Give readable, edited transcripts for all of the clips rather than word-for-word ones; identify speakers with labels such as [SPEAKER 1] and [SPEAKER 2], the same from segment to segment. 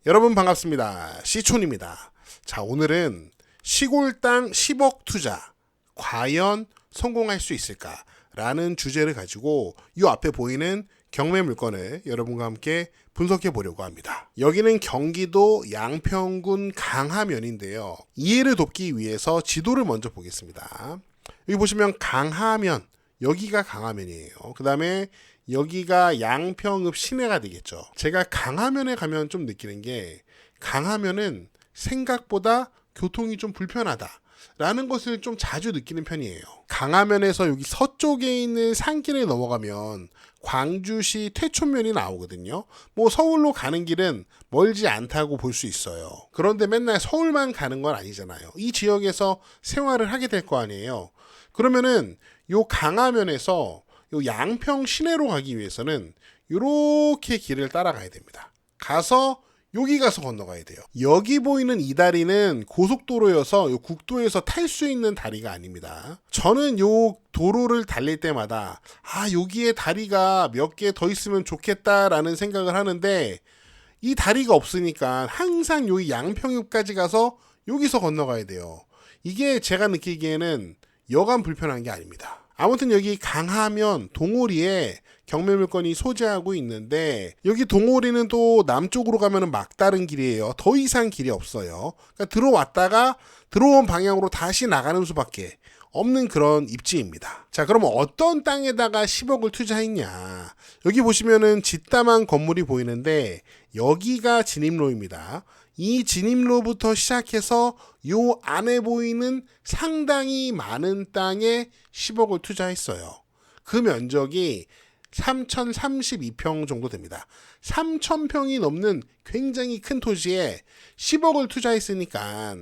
[SPEAKER 1] 여러분 반갑습니다. 시촌입니다. 자, 오늘은 시골 땅 10억 투자 과연 성공할 수 있을까? 라는 주제를 가지고 이 앞에 보이는 경매 물건을 여러분과 함께 분석해 보려고 합니다. 여기는 경기도 양평군 강하면인데요. 이해를 돕기 위해서 지도를 먼저 보겠습니다. 여기 보시면 강하면, 여기가 강하면이에요. 그 다음에 여기가 양평읍 시내가 되겠죠. 제가 강하면에 가면 좀 느끼는 게, 강하면은 생각보다 교통이 좀 불편하다 라는 것을 좀 자주 느끼는 편이에요. 강하면에서 여기 서쪽에 있는 산길을 넘어가면 광주시 퇴촌면이 나오거든요. 뭐 서울로 가는 길은 멀지 않다고 볼 수 있어요. 그런데 맨날 서울만 가는 건 아니잖아요. 이 지역에서 생활을 하게 될 거 아니에요. 그러면은 요 강하면에서 요 양평 시내로 가기 위해서는 이렇게 길을 따라가야 됩니다. 가서 여기 가서 건너가야 돼요. 여기 보이는 이 다리는 고속도로여서 요 국도에서 탈 수 있는 다리가 아닙니다. 저는 요 도로를 달릴 때마다 여기에 다리가 몇 개 더 있으면 좋겠다라는 생각을 하는데, 이 다리가 없으니까 항상 여기 양평읍까지 가서 여기서 건너가야 돼요. 이게 제가 느끼기에는 여간 불편한 게 아닙니다. 아무튼 여기 강하면 동호리에 경매 물건이 소재하고 있는데, 여기 동호리는 또 남쪽으로 가면 막다른 길이에요. 더 이상 길이 없어요. 그러니까 들어왔다가 들어온 방향으로 다시 나가는 수밖에 없는 그런 입지입니다. 자, 그럼 어떤 땅에다가 10억을 투자했냐? 여기 보시면은 짓담한 건물이 보이는데, 여기가 진입로입니다. 이 진입로부터 시작해서 요 안에 보이는 상당히 많은 땅에 10억을 투자했어요. 그 면적이 3,032평 정도 됩니다. 3,000평이 넘는 굉장히 큰 토지에 10억을 투자했으니까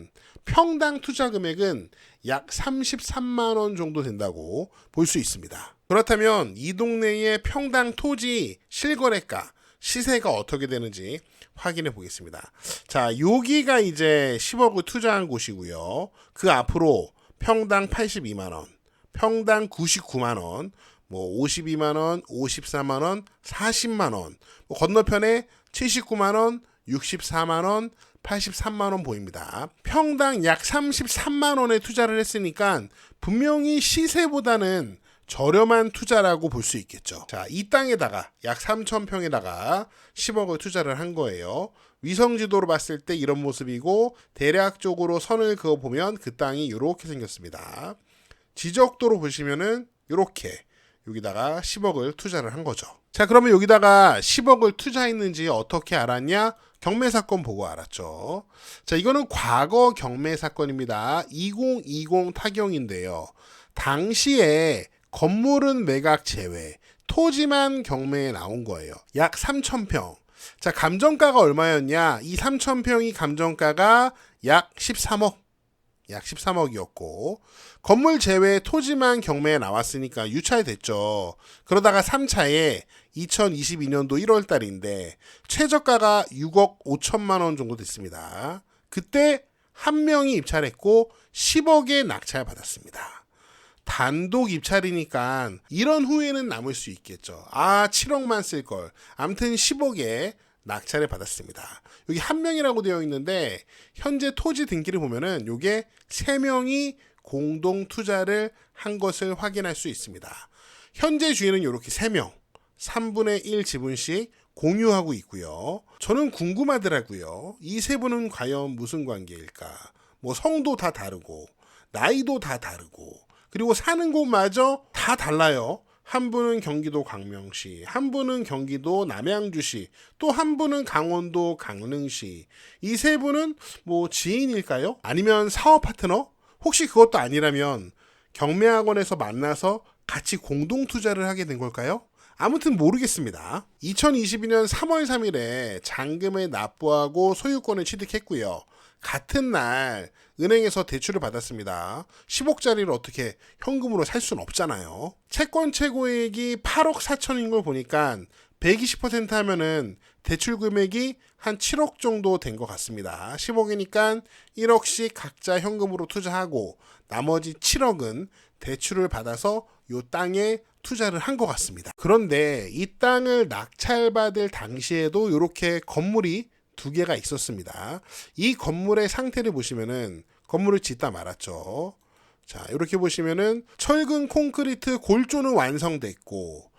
[SPEAKER 1] 평당 투자 금액은 약 33만 원 정도 된다고 볼 수 있습니다. 그렇다면 이 동네의 평당 토지 실거래가, 시세가 어떻게 되는지 확인해 보겠습니다. 자, 여기가 이제 10억을 투자한 곳이고요. 그 앞으로 평당 82만 원, 평당 99만 원, 뭐 52만 원, 54만 원, 40만 원, 건너편에 79만 원, 64만 원, 83만 원 보입니다. 평당 약 33만 원에 투자를 했으니까 분명히 시세보다는 저렴한 투자라고 볼 수 있겠죠. 자, 이 땅에다가 약 3,000평에다가 10억을 투자를 한 거예요. 위성지도로 봤을 때 이런 모습이고, 대략적으로 선을 그어보면 그 땅이 이렇게 생겼습니다. 지적도로 보시면은 이렇게 여기다가 10억을 투자를 한 거죠. 자, 그러면 여기다가 10억을 투자했는지 어떻게 알았냐? 경매 사건 보고 알았죠. 자, 이거는 과거 경매 사건입니다. 2020 타경인데요. 당시에 건물은 매각 제외, 토지만 경매에 나온 거예요. 약 3,000평. 자, 감정가가 얼마였냐? 이 3,000평이 감정가가 약 13억. 약 13억이었고, 건물 제외 토지만 경매에 나왔으니까 유찰됐죠. 그러다가 3차에 2022년도 1월 달인데 최저가가 6억 5천만 원 정도 됐습니다. 그때 한 명이 입찰했고 10억에 낙찰 받았습니다. 단독 입찰이니까 이런 후회는 남을 수 있겠죠. 7억만 쓸걸. 아무튼 10억에 낙찰을 받았습니다. 여기 한 명이라고 되어 있는데, 현재 토지 등기를 보면은 요게 3명이 공동 투자를 한 것을 확인할 수 있습니다. 현재 주인은 이렇게 3명, 3분의 1 지분씩 공유하고 있고요. 저는 궁금하더라고요. 이 세 분은 과연 무슨 관계일까? 뭐 성도 다 다르고, 나이도 다 다르고, 그리고 사는 곳마저 다 달라요. 한 분은 경기도 광명시, 한 분은 경기도 남양주시, 또 한 분은 강원도 강릉시. 이 세 분은 뭐 지인일까요? 아니면 사업 파트너? 혹시 그것도 아니라면 경매학원에서 만나서 같이 공동 투자를 하게 된 걸까요? 아무튼 모르겠습니다. 2022년 3월 3일에 잔금을 납부하고 소유권을 취득했고요. 같은 날 은행에서 대출을 받았습니다. 10억짜리를 어떻게 현금으로 살 수는 없잖아요. 채권 최고액이 8억 4천인 걸 보니까 120% 하면은 대출 금액이 한 7억 정도 된 것 같습니다. 10억이니까 1억씩 각자 현금으로 투자하고 나머지 7억은 대출을 받아서 이 땅에 투자를 한 것 같습니다. 그런데 이 땅을 낙찰받을 당시에도 이렇게 건물이 두 개가 있었습니다. 이 건물의 상태를 보시면은 건물을 짓다 말았죠. 자, 이렇게 보시면은 철근 콘크리트 골조는 완성됐고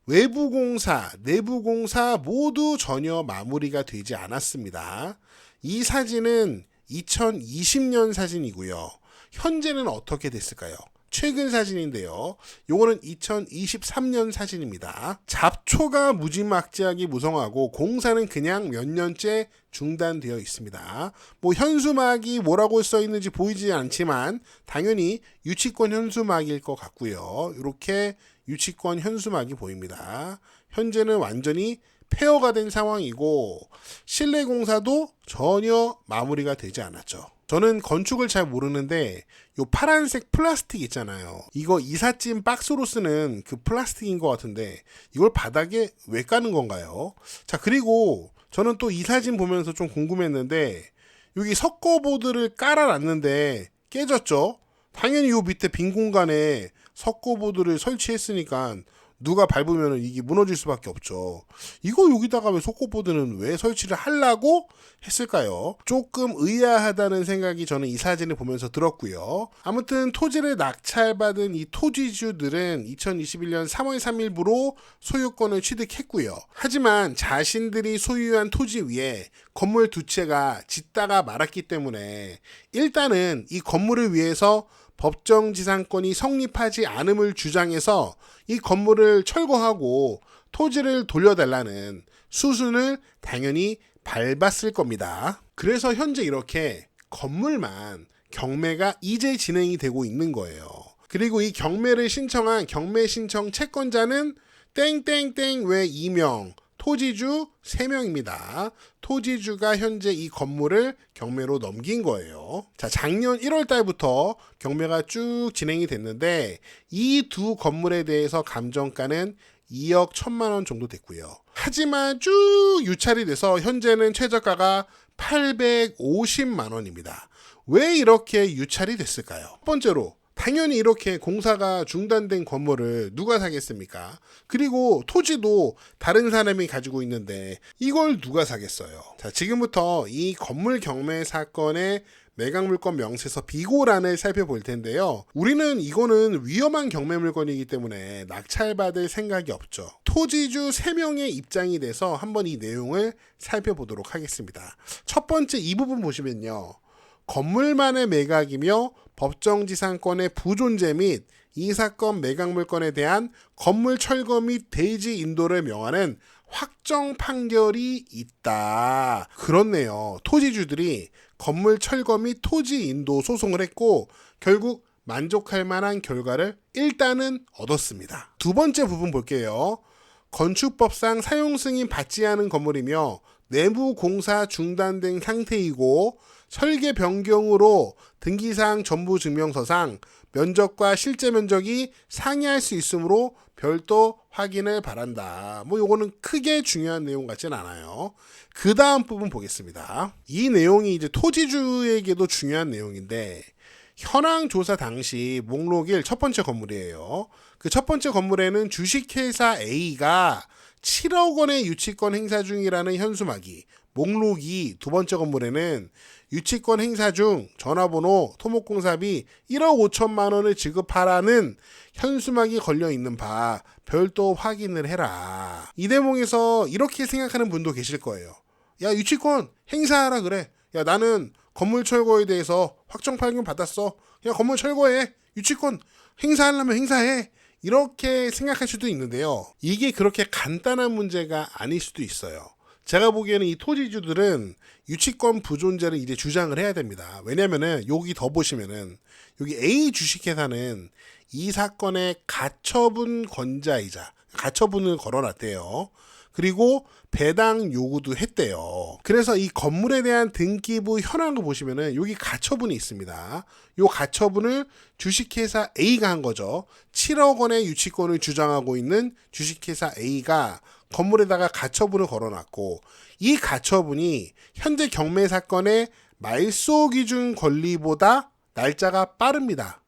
[SPEAKER 1] 외부 공사, 내부 공사 모두 전혀 마무리가 되지 않았습니다. 이 사진은 2020년 사진이고요. 현재는 어떻게 됐을까요? 최근 사진인데요. 요거는 2023년 사진입니다. 잡초가 무지막지하게 무성하고 공사는 그냥 몇 년째 중단되어 있습니다. 뭐 현수막이 뭐라고 써 있는지 보이지 않지만 당연히 유치권 현수막일 것 같고요. 이렇게 유치권 현수막이 보입니다. 현재는 완전히 폐허가 된 상황이고 실내 공사도 전혀 마무리가 되지 않았죠. 저는 건축을 잘 모르는데 요 파란색 플라스틱 있잖아요. 이거 이삿짐 박스로 쓰는 그 플라스틱인 것 같은데 이걸 바닥에 왜 까는 건가요? 자, 그리고 저는 또 이 사진 보면서 좀 궁금했는데 여기 석고보드를 깔아놨는데 깨졌죠? 당연히 요 밑에 빈 공간에 석고보드를 설치했으니까 누가 밟으면 이게 무너질 수밖에 없죠. 이거 여기다가 왜 석고보드는 왜 설치를 하려고 했을까요? 조금 의아하다는 생각이 저는 이 사진을 보면서 들었고요. 아무튼 토지를 낙찰받은 이 토지주들은 2021년 3월 3일부로 소유권을 취득했고요. 하지만 자신들이 소유한 토지 위에 건물 두 채가 짓다가 말았기 때문에 일단은 이 건물을 위해서 법정지상권이 성립하지 않음을 주장해서 이 건물을 철거하고 토지를 돌려달라는 수순을 당연히 밟았을 겁니다. 그래서 현재 이렇게 건물만 경매가 이제 진행이 되고 있는 거예요. 그리고 이 경매를 신청한 경매 신청 채권자는 땡땡땡 외 2명, 토지주 3명입니다. 토지주가 현재 이 건물을 경매로 넘긴 거예요. 자, 작년 1월 달부터 경매가 쭉 진행이 됐는데 이 두 건물에 대해서 감정가는 2억 1천만 원 정도 됐고요. 하지만 쭉 유찰이 돼서 현재는 최저가가 850만 원입니다. 왜 이렇게 유찰이 됐을까요? 첫 번째로 당연히 이렇게 공사가 중단된 건물을 누가 사겠습니까? 그리고 토지도 다른 사람이 가지고 있는데 이걸 누가 사겠어요? 자, 지금부터 이 건물 경매 사건의 매각물건 명세서 비고란을 살펴볼 텐데요. 우리는 이거는 위험한 경매물건이기 때문에 낙찰받을 생각이 없죠. 토지주 3명의 입장이 돼서 한번 이 내용을 살펴보도록 하겠습니다. 첫 번째 이 부분 보시면요. 건물만의 매각이며 법정지상권의 부존재 및 이 사건 매각물건에 대한 건물 철거 및 대지 인도를 명하는 확정 판결이 있다. 그렇네요. 토지주들이 건물 철거 및 토지 인도 소송을 했고 결국 만족할 만한 결과를 일단은 얻었습니다. 두 번째 부분 볼게요. 건축법상 사용 승인 받지 않은 건물이며 내부 공사 중단된 상태이고 설계 변경으로 등기사항 전부 증명서상 면적과 실제 면적이 상이할 수 있으므로 별도 확인을 바란다. 뭐 요거는 크게 중요한 내용 같진 않아요. 그 다음 부분 보겠습니다. 이 내용이 이제 토지주에게도 중요한 내용인데 현황 조사 당시 목록 1 첫 번째 건물이에요. 그 첫 번째 건물에는 주식회사 A가 7억 원의 유치권 행사 중이라는 현수막이, 목록 2 두 번째 건물에는 유치권 행사 중 전화번호 토목공사비 1억 5천만 원을 지급하라는 현수막이 걸려있는 바 별도 확인을 해라. 이 대목에서 이렇게 생각하는 분도 계실 거예요. 야, 유치권 행사하라 그래. 야, 나는 건물 철거에 대해서 확정 판결 받았어. 야, 건물 철거해. 유치권 행사하려면 행사해. 이렇게 생각할 수도 있는데요. 이게 그렇게 간단한 문제가 아닐 수도 있어요. 제가 보기에는 이 토지주들은 유치권 부존재를 이제 주장을 해야 됩니다. 왜냐면은 여기 더 보시면은 여기 A 주식회사는 이 사건의 가처분 권자이자 가처분을 걸어놨대요. 그리고 배당 요구도 했대요. 그래서 이 건물에 대한 등기부 현황을 보시면은 여기 가처분이 있습니다. 요 가처분을 주식회사 A가 한 거죠. 7억 원의 유치권을 주장하고 있는 주식회사 A가 건물에다가 가처분을 걸어놨고 이 가처분이 현재 경매 사건의 말소 기준 권리보다 날짜가 빠릅니다.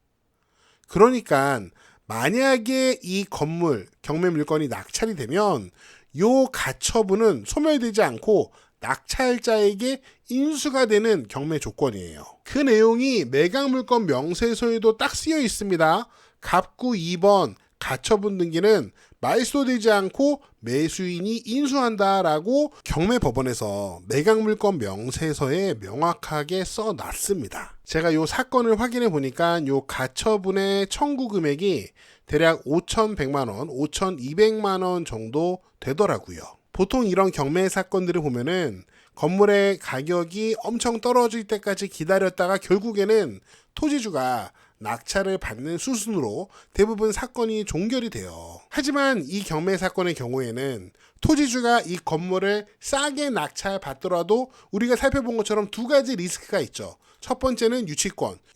[SPEAKER 1] 그러니까 만약에 이 건물 경매 물건이 낙찰이 되면 요 가처분은 소멸되지 않고 낙찰자에게 인수가 되는 경매 조건이에요. 그 내용이 매각물건 명세서에도 딱 쓰여 있습니다. 갑구 2번 가처분 등기는 말소되지 않고 매수인이 인수한다라고 경매법원에서 매각물건 명세서에 명확하게 써놨습니다. 제가 이 사건을 확인해 보니까 이 가처분의 청구 금액이 대략 5,100만 원, 5,200만 원 정도 되더라고요. 보통 이런 경매 사건들을 보면은 건물의 가격이 엄청 떨어질 때까지 기다렸다가 결국에는 토지주가 낙찰을 받는 수순으로 대부분 사건이 종결이 돼요. 하지만 이 경매 사건의 경우에는 토지주가 이 건물을 싸게 낙찰받더라도 우리가 살펴본 것처럼 두 가지 리스크가 있죠. 첫 번째는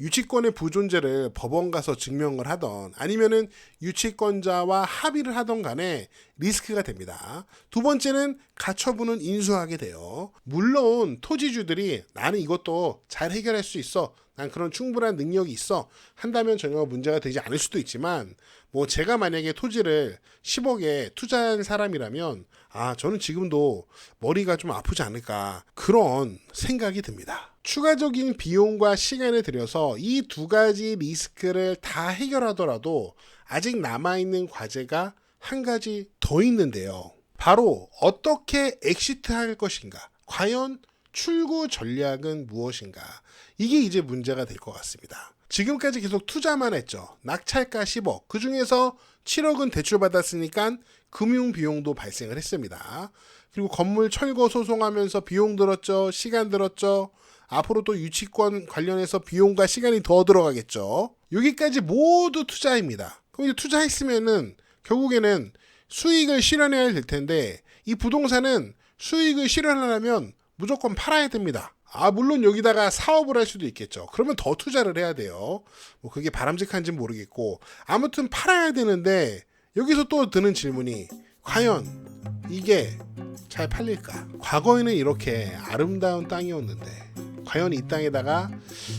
[SPEAKER 1] 유치권의 부존재를 법원 가서 증명을 하던 아니면은 유치권자와 합의를 하던 간에 리스크가 됩니다. 두 번째는 가처분은 인수하게 돼요. 물론 토지주들이 나는 이것도 잘 해결할 수 있어, 난 그런 충분한 능력이 있어 한다면 전혀 문제가 되지 않을 수도 있지만, 뭐 제가 만약에 토지를 10억에 투자한 사람이라면 저는 지금도 머리가 좀 아프지 않을까 그런 생각이 듭니다. 추가적인 비용과 시간을 들여서 이 두 가지 리스크를 다 해결하더라도 아직 남아있는 과제가 한 가지 더 있는데요. 바로 어떻게 엑시트할 것인가, 과연 출구 전략은 무엇인가, 이게 이제 문제가 될 것 같습니다. 지금까지 계속 투자만 했죠. 낙찰가 10억, 그 중에서 7억은 대출받았으니까 금융비용도 발생을 했습니다. 그리고 건물 철거 소송하면서 비용 들었죠. 시간 들었죠. 앞으로 또 유치권 관련해서 비용과 시간이 더 들어가겠죠. 여기까지 모두 투자입니다. 그럼 이제 투자했으면은 결국에는 수익을 실현해야 될 텐데, 이 부동산은 수익을 실현하려면 무조건 팔아야 됩니다. 물론 여기다가 사업을 할 수도 있겠죠. 그러면 더 투자를 해야 돼요. 뭐 그게 바람직한지는 모르겠고, 아무튼 팔아야 되는데 여기서 또 드는 질문이 과연 이게 잘 팔릴까? 과거에는 이렇게 아름다운 땅이었는데 과연 이 땅에다가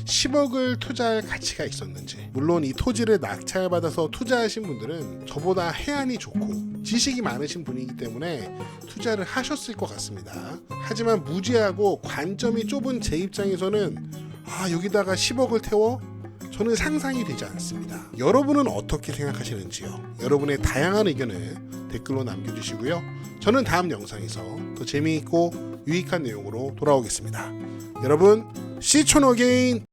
[SPEAKER 1] 10억을 투자할 가치가 있었는지. 물론 이 토지를 낙찰받아서 투자하신 분들은 저보다 해안이 좋고 지식이 많으신 분이기 때문에 투자를 하셨을 것 같습니다. 하지만 무지하고 관점이 좁은 제 입장에서는 여기다가 10억을 태워? 저는 상상이 되지 않습니다. 여러분은 어떻게 생각하시는지요? 여러분의 다양한 의견을 댓글로 남겨주시고요. 저는 다음 영상에서 더 재미있고 유익한 내용으로 돌아오겠습니다. 여러분, 시촌 어게인!